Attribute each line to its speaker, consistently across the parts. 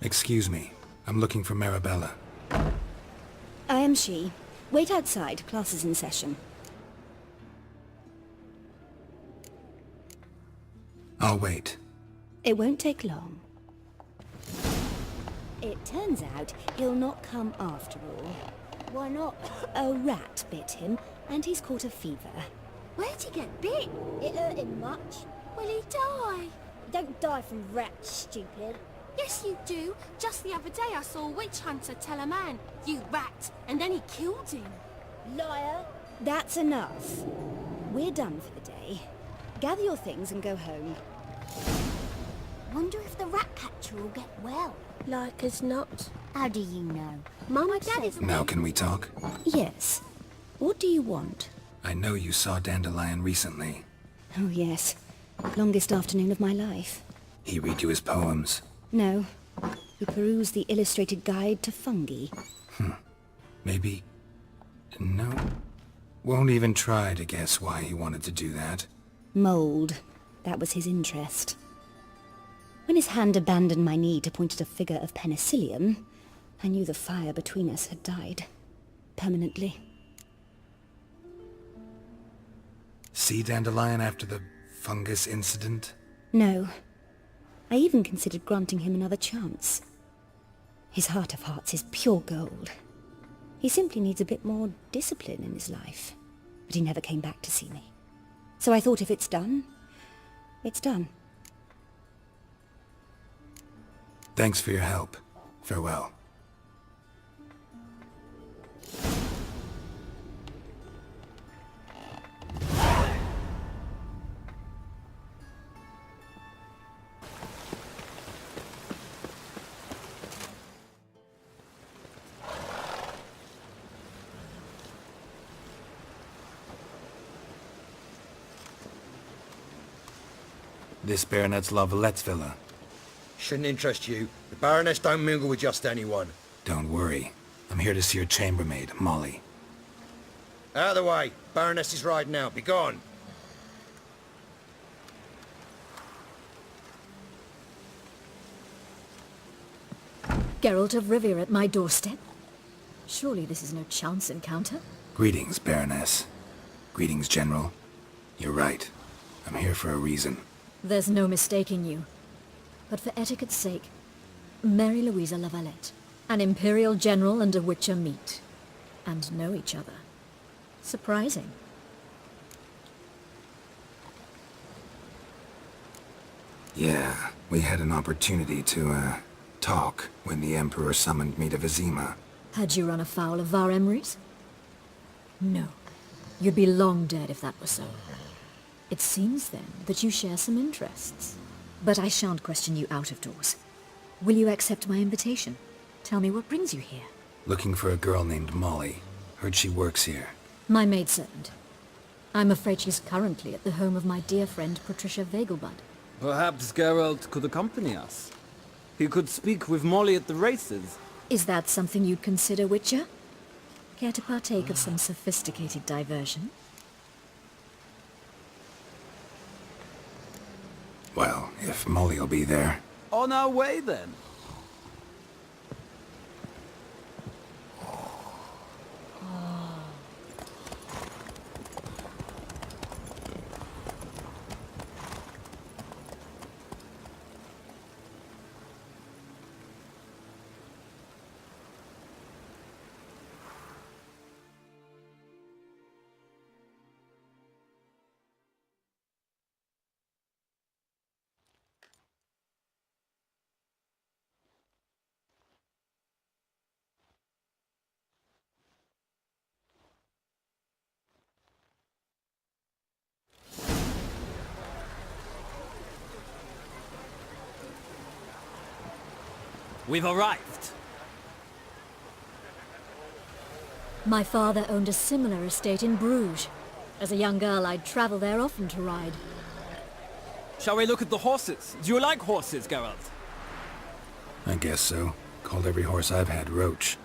Speaker 1: Excuse me. I'm looking for Marabella.
Speaker 2: I am she. Wait outside. Class is in session.
Speaker 1: I'll wait.
Speaker 2: It won't take long. It turns out he'll not come after all. Why not? A rat bit him, and he's caught a fever.
Speaker 3: Where'd he get bit?
Speaker 2: It hurt him much.
Speaker 3: Will he die?
Speaker 2: Don't die from rats, stupid.
Speaker 3: Yes, you do. Just the other day I saw a witch hunter tell a man, "You rat," and then he killed him.
Speaker 2: Liar. That's enough. We're done for the day. Gather your things and go home.
Speaker 3: Wonder if the rat catcher will get well.
Speaker 4: Like as not.
Speaker 3: How do you know? My dad is...
Speaker 1: Now can we talk?
Speaker 2: Yes. What do you want?
Speaker 1: I know you saw Dandelion recently.
Speaker 2: Oh, yes. Longest afternoon of my life.
Speaker 1: He read you his poems.
Speaker 2: No. He perused the illustrated guide to fungi.
Speaker 1: Maybe... No. Won't even try to guess why he wanted to do that.
Speaker 2: Mold. That was his interest. When his hand abandoned my knee to point at a figure of penicillium, I knew the fire between us had died. Permanently.
Speaker 1: See Dandelion after the fungus incident?
Speaker 2: No. I even considered granting him another chance. His heart of hearts is pure gold. He simply needs a bit more discipline in his life. But he never came back to see me. So I thought if it's done, it's done.
Speaker 1: Thanks for your help. Farewell. This Baronet's La Vallette's villa.
Speaker 5: Shouldn't interest you. The Baroness don't mingle with just anyone.
Speaker 1: Don't worry. I'm here to see your chambermaid, Molly.
Speaker 5: Out of the way. Baroness is riding out. Be gone.
Speaker 4: Geralt of Rivia at my doorstep? Surely this is no chance encounter?
Speaker 1: Greetings, Baroness. Greetings, General. You're right. I'm here for a reason.
Speaker 4: There's no mistaking you. But for etiquette's sake, Mary Louisa La Valette, an Imperial General and a Witcher meet, and know each other. Surprising.
Speaker 1: Yeah, we had an opportunity to, talk when the Emperor summoned me to Vizima.
Speaker 4: Had you run afoul of Var Emrys? No. You'd be long dead if that were so. It seems, then, that you share some interests. But I shan't question you out of doors. Will you accept my invitation? Tell me what brings you here.
Speaker 1: Looking for a girl named Molly. Heard she works here.
Speaker 4: My maidservant. I'm afraid she's currently at the home of my dear friend Patricia Vegelbud.
Speaker 6: Perhaps Geralt could accompany us. He could speak with Molly at the races.
Speaker 4: Is that something you'd consider, Witcher? Care to partake of some sophisticated diversion?
Speaker 1: Well, if Molly'll be there.
Speaker 6: On our way, then. We've arrived.
Speaker 4: My father owned a similar estate in Bruges. As a young girl, I'd travel there often to ride.
Speaker 6: Shall we look at the horses? Do you like horses, Geralt?
Speaker 1: I guess so. Called every horse I've had Roach.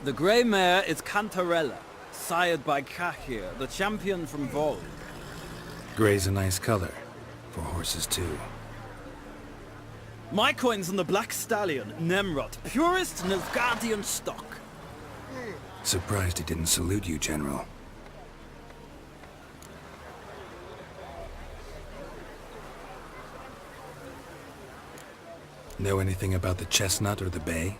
Speaker 6: The grey mare is Cantarella, sired by Kahir, the champion from Vol.
Speaker 1: Gray's a nice color. For horses, too.
Speaker 6: My coin's on the Black Stallion, Nemrod, purest Nilfgaardian stock.
Speaker 1: Surprised he didn't salute you, General. Know anything about the Chestnut or the Bay?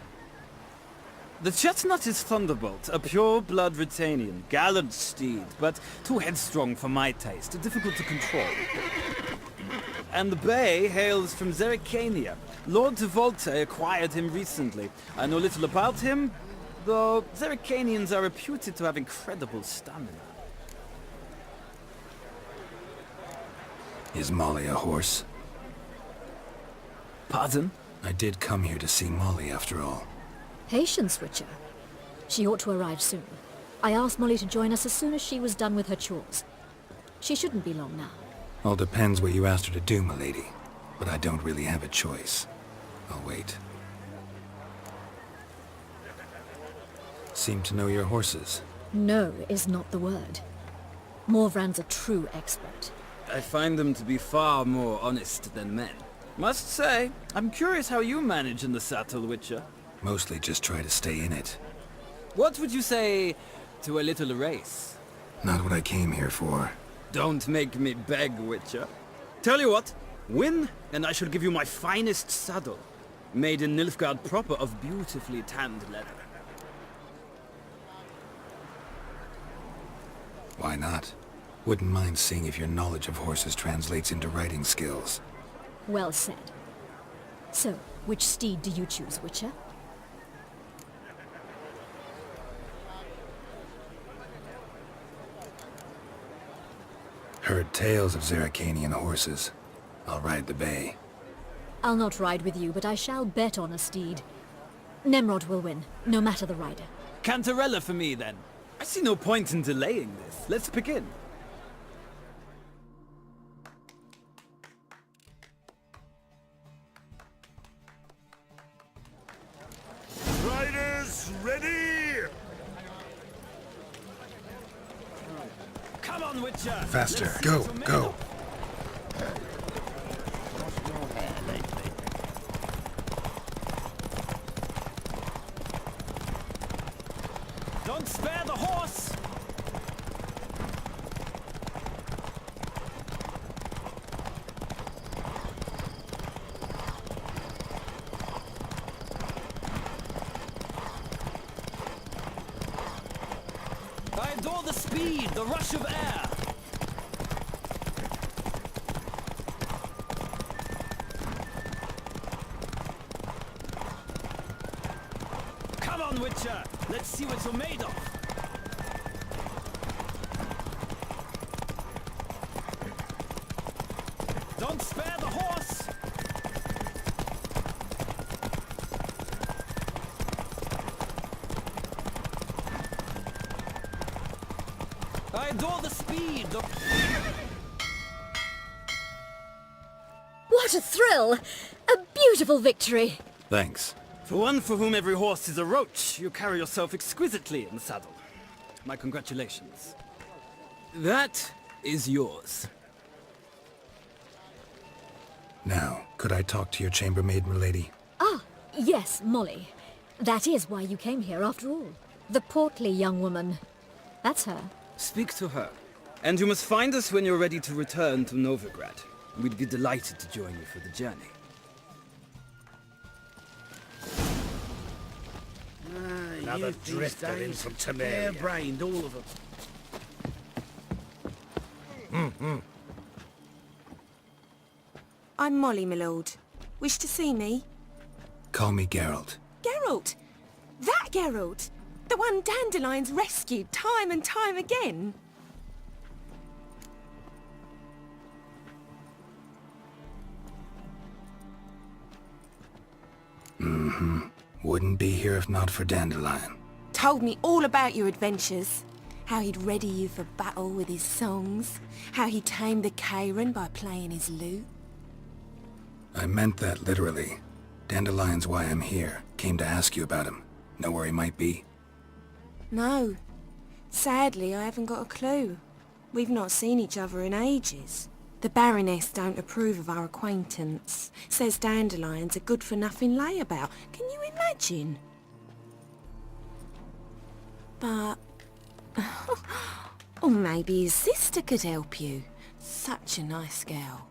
Speaker 6: The Chestnut is Thunderbolt, a pure-blood Retanian, gallant steed, but too headstrong for my taste, difficult to control. And the Bay hails from Zerrikania. Lord de Volte acquired him recently. I know little about him, though Zerrikanians are reputed to have incredible stamina.
Speaker 1: Is Molly a horse?
Speaker 6: Pardon?
Speaker 1: I did come here to see Molly, after all.
Speaker 4: Patience, Witcher. She ought to arrive soon. I asked Molly to join us as soon as she was done with her chores. She shouldn't be long now.
Speaker 1: All depends what you asked her to do, milady. But I don't really have a choice. I'll wait. Seem to know your horses.
Speaker 4: No is not the word. Morvran's a true expert.
Speaker 6: I find them to be far more honest than men. Must say, I'm curious how you manage in the saddle, Witcher.
Speaker 1: Mostly just try to stay in it.
Speaker 6: What would you say to a little race?
Speaker 1: Not what I came here for.
Speaker 6: Don't make me beg, Witcher. Tell you what, win, and I shall give you my finest saddle. Made in Nilfgaard proper of beautifully tanned leather.
Speaker 1: Why not? Wouldn't mind seeing if your knowledge of horses translates into riding skills.
Speaker 4: Well said. So, which steed do you choose, Witcher?
Speaker 1: Heard tales of Zerrikanian horses. I'll ride the Bay.
Speaker 4: I'll not ride with you, but I shall bet on a steed. Nemrod will win, no matter the rider.
Speaker 6: Cantarella for me, then. I see no point in delaying this. Let's begin.
Speaker 7: Riders, ready!
Speaker 6: Come on, Witcher!
Speaker 1: Faster.
Speaker 6: Let's see
Speaker 1: Go,
Speaker 6: what's made
Speaker 1: go.
Speaker 6: of. Don't spare the horse! I adore the speed, the rush of air. Come on, Witcher! Let's see what you're made of. Don't spare the horse! I adore the speed, the...
Speaker 4: What a thrill! A beautiful victory!
Speaker 1: Thanks.
Speaker 6: For one for whom every horse is a roach, you carry yourself exquisitely in the saddle. My congratulations. That is yours.
Speaker 1: Now, could I talk to your chambermaid, milady?
Speaker 4: Ah, yes, Molly. That is why you came here after all. The portly young woman. That's her.
Speaker 6: Speak to her. And you must find us when you're ready to return to Novigrad. We'd be delighted to join you for the journey.
Speaker 7: Another drifter in from Temeria. Hair-brained, all of them.
Speaker 8: I'm Molly, my lord. Wish to see me?
Speaker 1: Call me Geralt.
Speaker 8: Geralt! That Geralt! The one Dandelion's rescued time and time again!
Speaker 1: Wouldn't be here if not for Dandelion.
Speaker 8: Told me all about your adventures. How he'd ready you for battle with his songs. How he tamed the Kairan by playing his lute.
Speaker 1: I meant that literally. Dandelion's why I'm here. Came to ask you about him. Know where he might be?
Speaker 8: No. Sadly, I haven't got a clue. We've not seen each other in ages. The Baroness don't approve of our acquaintance. Says dandelions are good-for-nothing layabout. Can you imagine? But... or maybe his sister could help you. Such a nice girl.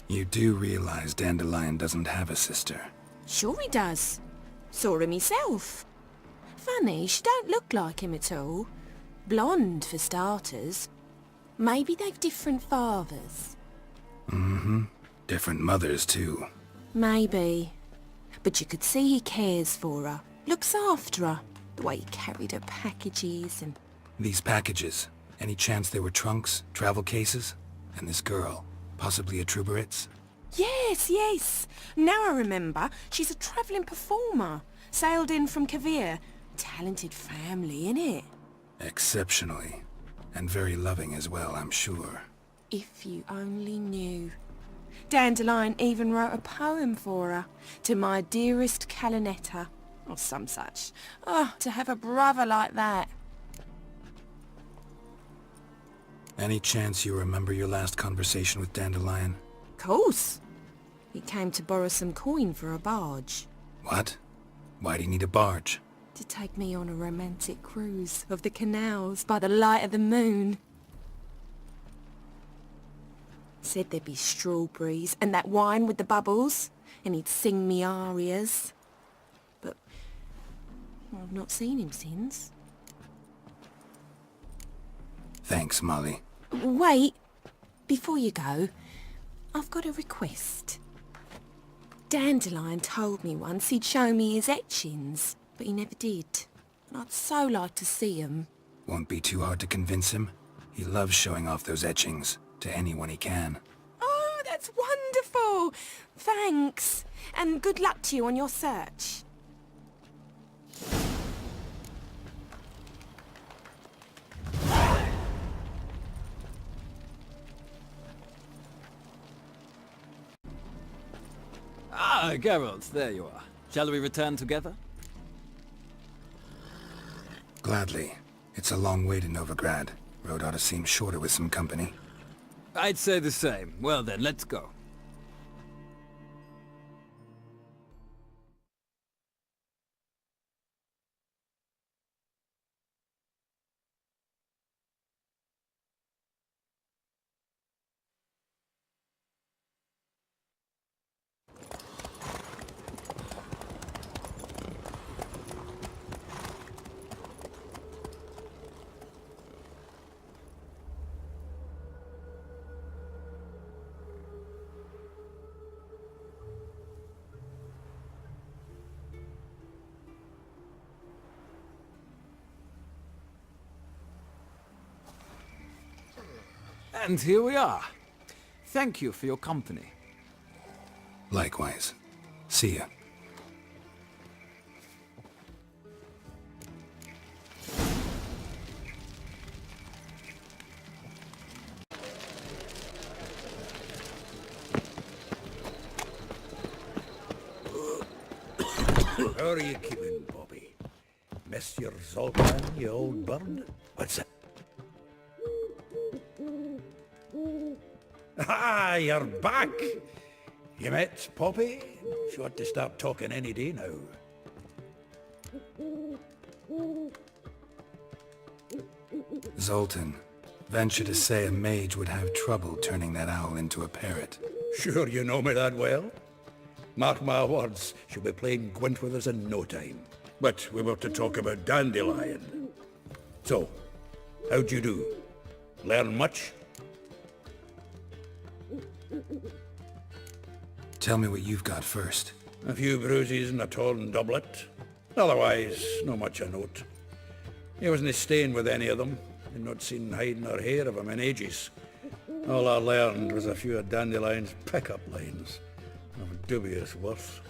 Speaker 1: You do realize Dandelion doesn't have a sister.
Speaker 8: Sure he does. Saw him myself. Funny, she don't look like him at all. Blonde, for starters. Maybe they've different fathers.
Speaker 1: Mm-hmm. Different mothers, too.
Speaker 8: Maybe. But you could see he cares for her. Looks after her. The way he carried her packages and...
Speaker 1: These packages, any chance they were trunks, travel cases? And this girl, possibly a Truberitz?
Speaker 8: Yes, yes. Now I remember. She's a travelling performer. Sailed in from Kavir. Talented family, innit?
Speaker 1: Exceptionally. And very loving as well, I'm sure.
Speaker 8: If you only knew. Dandelion even wrote a poem for her. To my dearest Calinetta. Or some such. Oh, to have a brother like that.
Speaker 1: Any chance you remember your last conversation with Dandelion?
Speaker 8: Course. He came to borrow some coin for a barge.
Speaker 1: What? Why do you need a barge?
Speaker 8: To take me on a romantic cruise of the canals by the light of the moon. Said there'd be strawberries and that wine with the bubbles, and he'd sing me arias. But I've not seen him since.
Speaker 1: Thanks, Molly.
Speaker 8: Wait, before you go, I've got a request. Dandelion told me once he'd show me his etchings, but he never did. And I'd so like to see 'em.
Speaker 1: Won't be too hard to convince him. He loves showing off those etchings to anyone he can.
Speaker 8: Oh, that's wonderful! Thanks, and good luck to you on your search.
Speaker 6: Ah, Geralt, there you are. Shall we return together?
Speaker 1: Gladly. It's a long way to Novigrad. Road ought to seem shorter with some company.
Speaker 6: I'd say the same. Well then, let's go. And here we are. Thank you for your company.
Speaker 1: Likewise. See ya.
Speaker 7: How are you keeping, Bobby? Miss your Zoltan, you old bird? What's it? Ah, you're back! You met Poppy? She ought to start talking any day now.
Speaker 1: Zoltan. Venture to say a mage would have trouble turning that owl into a parrot.
Speaker 7: Sure you know me that well? Mark my words, she'll be playing Gwent with us in no time. But we were to talk about Dandelion. So, how'd you do? Learn much?
Speaker 1: Tell me what you've got first.
Speaker 7: A few bruises and a torn doublet. Otherwise, no much a note. He wasn't staying with any of them. I'd not seen hide nor hair of him in ages. All I learned was a few of Dandelion's pick-up lines of dubious worth.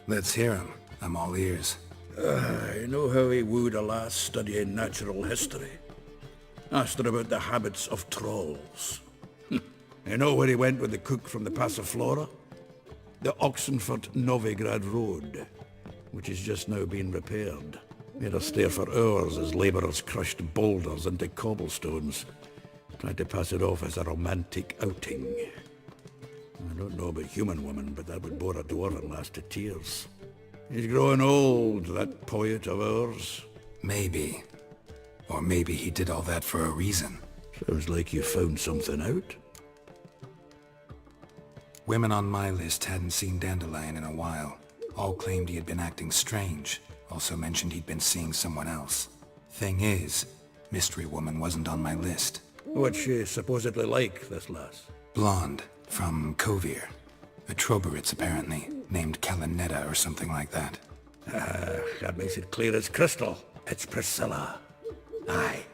Speaker 1: Let's hear him. I'm all ears.
Speaker 7: I know how he wooed a lass studying natural history. Asked her about the habits of trolls. You know where he went with the cook from the Passiflora? The Oxenfurt-Novigrad Road, which is just now being repaired. Made us stare for hours as labourers crushed boulders into cobblestones, trying to pass it off as a romantic outing. I don't know about human woman, but that would bore a dwarven lass to tears. He's growing old, that poet of ours.
Speaker 1: Maybe. Or maybe he did all that for a reason.
Speaker 7: Sounds like you found something out.
Speaker 1: Women on my list hadn't seen Dandelion in a while. All claimed he had been acting strange. Also mentioned he'd been seeing someone else. Thing is, Mystery Woman wasn't on my list.
Speaker 7: What's she supposedly like, this lass?
Speaker 1: Blonde, from Kovir. A Troberitz, apparently, named Kalinetta or something like that.
Speaker 7: That makes it clear as crystal. It's Priscilla. Aye.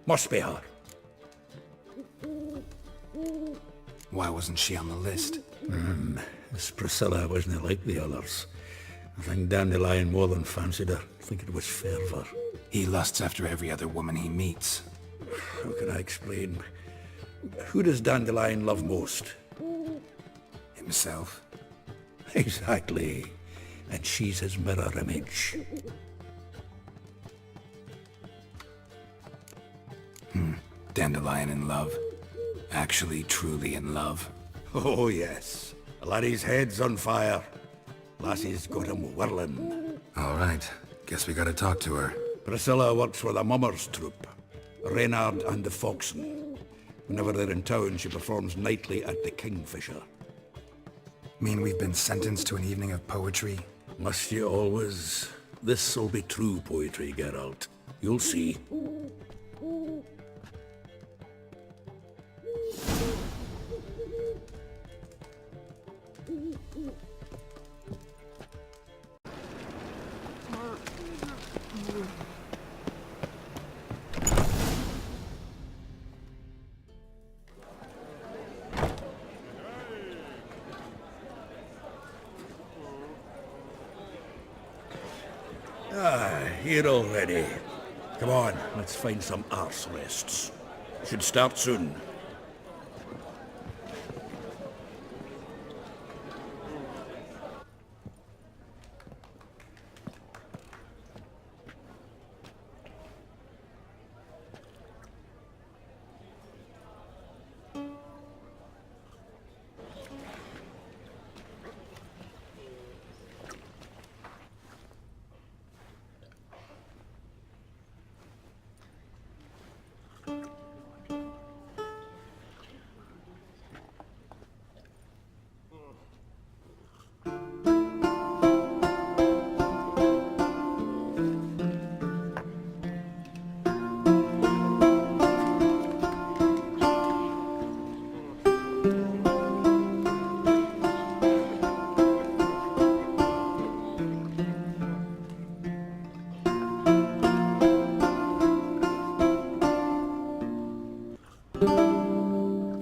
Speaker 7: Must be her.
Speaker 1: Why wasn't she on the list?
Speaker 7: This Priscilla wasn't like the others. I think Dandelion more than fancied her. I think it was fervour.
Speaker 1: He lusts after every other woman he meets.
Speaker 7: How can I explain? Who does Dandelion love most?
Speaker 1: Himself.
Speaker 7: Exactly. And she's his mirror image.
Speaker 1: Dandelion in love. Actually, truly in love.
Speaker 7: Oh, yes. The laddie's head's on fire. Lassie's got him whirling.
Speaker 1: All right. Guess we gotta talk to her.
Speaker 7: Priscilla works for the Mummers troupe. Reynard and the Foxen. Whenever they're in town, she performs nightly at the Kingfisher.
Speaker 1: Mean we've been sentenced to an evening of poetry?
Speaker 7: Must you always? This'll be true poetry, Geralt. You'll see. Here already. Come on, let's find some arse rests. Should start soon.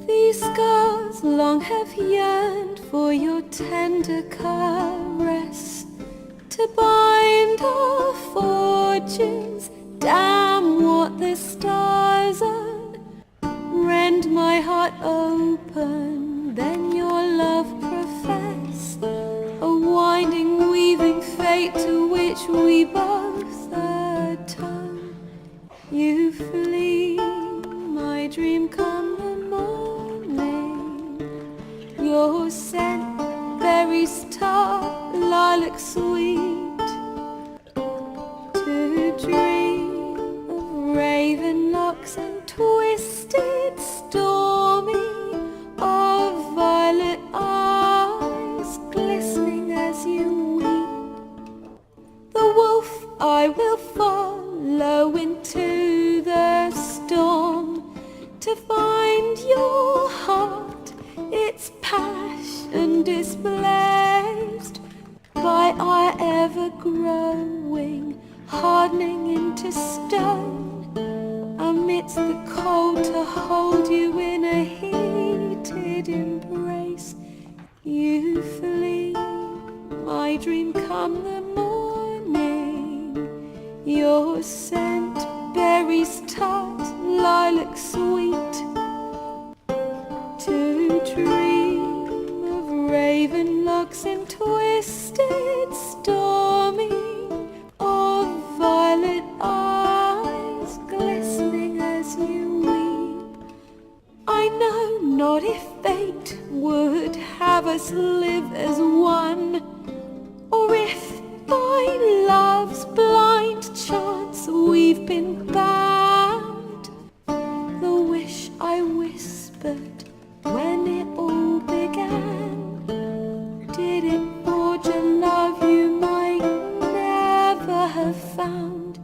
Speaker 8: These scars long have yearned for your tender caress, to bind our fortunes. Damn what the stars are. Rend my heart open, then your love profess, a winding, weaving fate to which we both atone. You flee, my dream come the morning. Your scent, berries tart, lilac sweet. To dream of raven locks and twisted, stormy, of violet eyes glistening as you weep. The wolf I will follow into the storm, to find your heart, its passion displaced by our ever-growing, hardening into stone, amidst the cold to hold you in a heated embrace. You flee, my dream come the morning, your scent, berries tart, lilac sweet. To dream of raven locks and twisted stormy, of violet eyes glistening as you weep. I know not if fate would have us live as one, or if by love's blind chance we've been bound. The wish I whispered when it all began, did it forge a love you might never have found?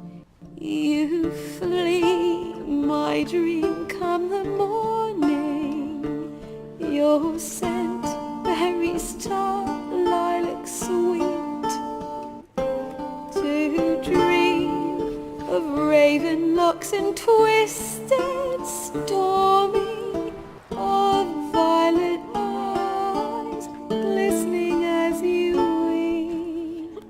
Speaker 8: You flee, my dream, come the morning, your scent, berry star, lilac sweet. To dream of raven locks and twisted stormy, of violet eyes glistening as you weep.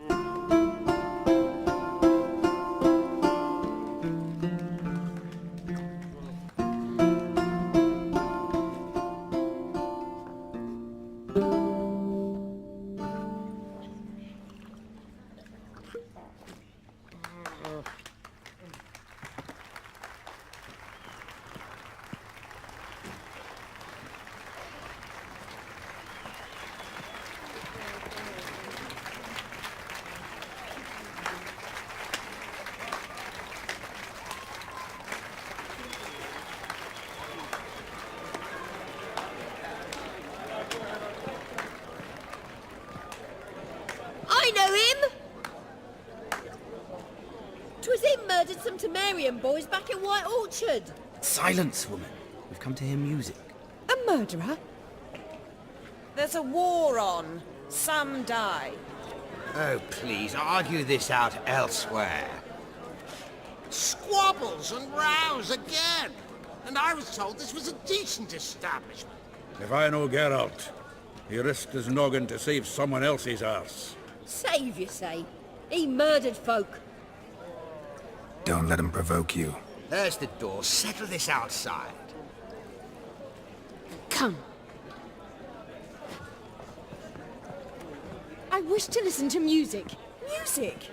Speaker 9: I know him! 'Twas him murdered some Temerian boys back in White Orchard.
Speaker 6: Silence, woman. We've come to hear music.
Speaker 8: A murderer? There's a war on. Some die.
Speaker 5: Oh, please, argue this out elsewhere.
Speaker 10: Squabbles and rows again. And I was told this was a decent establishment.
Speaker 7: If I know Geralt, he risked his noggin to save someone else's arse.
Speaker 9: Save, you say? He murdered folk.
Speaker 1: Don't let him provoke you.
Speaker 5: There's the door. Settle this outside.
Speaker 8: Come. I wish to listen to music. Music!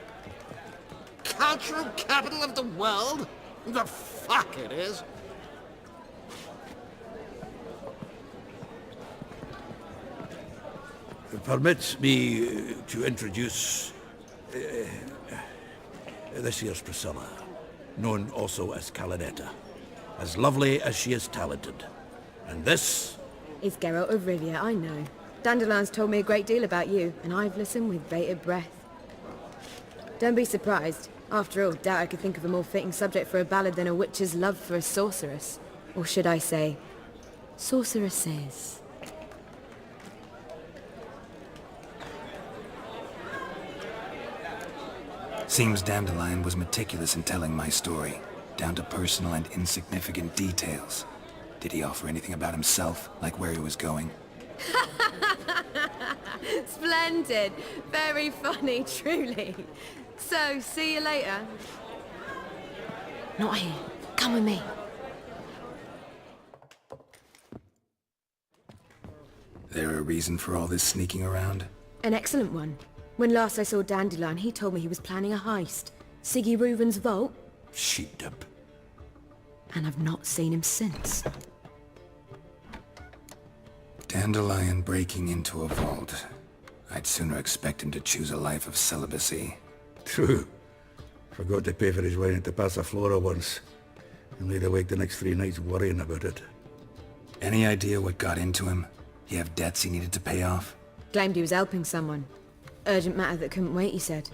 Speaker 10: Cultural capital of the world? The fuck it is.
Speaker 7: Permit me to introduce this here's Priscilla, known also as Calinetta, as lovely as she is talented. And this
Speaker 11: It's Geralt of Rivia, I know. Dandelion's told me a great deal about you, and I've listened with bated breath. Don't be surprised. After all, doubt I could think of a more fitting subject for a ballad than a witch's love for a sorceress. Or should I say, sorceresses.
Speaker 1: Seems Dandelion was meticulous in telling my story, down to personal and insignificant details. Did he offer anything about himself, like where he was going?
Speaker 11: Splendid. Very funny, truly. So, see you later.
Speaker 8: Not here. Come with me.
Speaker 1: There a reason for all this sneaking around?
Speaker 11: An excellent one. When last I saw Dandelion, he told me he was planning a heist. Siggy Reuven's vault.
Speaker 7: sheep-dip.
Speaker 11: And I've not seen him since.
Speaker 1: Dandelion breaking into a vault. I'd sooner expect him to choose a life of celibacy.
Speaker 7: True. Forgot to pay for his wine at Passiflora once. And laid awake the next 3 nights worrying about it.
Speaker 1: Any idea what got into him? He have debts he needed to pay off?
Speaker 11: Claimed he was helping someone. Urgent matter that couldn't wait, he said.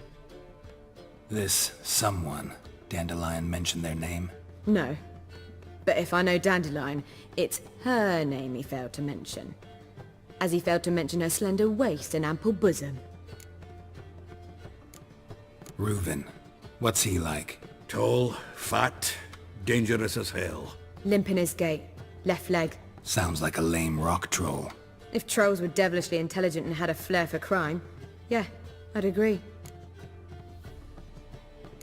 Speaker 1: This someone, Dandelion mentioned their name?
Speaker 11: No. But if I know Dandelion, it's her name he failed to mention. As he failed to mention her slender waist and ample bosom.
Speaker 1: Reuven. What's he like?
Speaker 7: Tall, fat, dangerous as hell.
Speaker 11: Limp in his gait. Left leg.
Speaker 1: Sounds like a lame rock troll.
Speaker 11: If trolls were devilishly intelligent and had a flair for crime, yeah, I'd agree.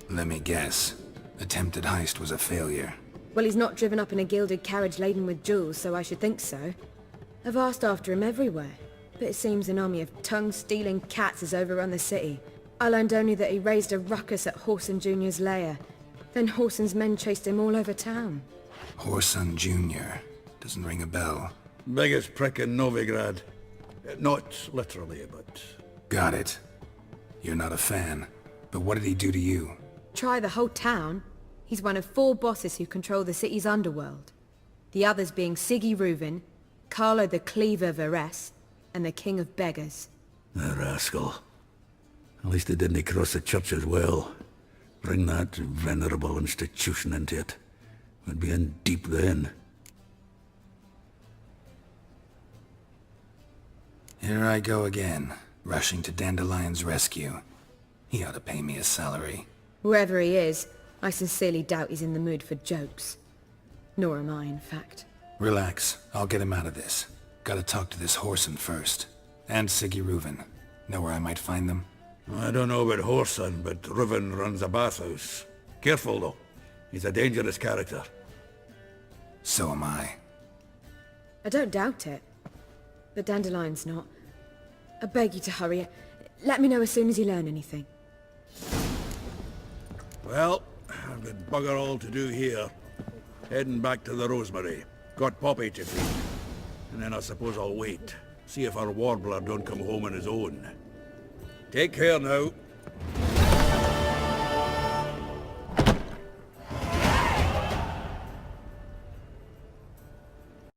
Speaker 1: Let me guess. Attempted heist was a failure.
Speaker 11: Well, he's not driven up in a gilded carriage laden with jewels, so I should think so. I've asked after him everywhere, but it seems an army of tongue-stealing cats has overrun the city. I learned only that he raised a ruckus at Whoreson Jr.'s lair. Then Whoreson's men chased him all over town.
Speaker 1: Whoreson Jr. Doesn't ring a bell.
Speaker 7: Biggest prick in Novigrad. Not literally, but...
Speaker 1: Got it. You're not a fan. But what did he do to you?
Speaker 11: Try the whole town. He's one of 4 bosses who control the city's underworld. The others being Siggy Reuven, Carlo the Cleaver Varese, and the King of Beggars.
Speaker 7: The rascal. At least he didn't cross the church as well. Bring that venerable institution into it. We'd be in deep then.
Speaker 1: Here I go again, rushing to Dandelion's rescue. He ought to pay me a salary.
Speaker 11: Whoever he is, I sincerely doubt he's in the mood for jokes. Nor am I, in fact.
Speaker 1: Relax, I'll get him out of this. Gotta talk to this Whoreson first. And Siggy Reuven. Know where I might find them?
Speaker 7: I don't know about Whoreson, but Reuven runs a bathhouse. Careful, though. He's a dangerous character.
Speaker 1: So am I.
Speaker 11: I don't doubt it. But Dandelion's not. I beg you to hurry. Let me know as soon as you learn anything.
Speaker 7: Well, I've got bugger all to do here. Heading back to the Rosemary. Got Poppy to feed. And then I suppose I'll wait. See if our warbler don't come home on his own. Take care now.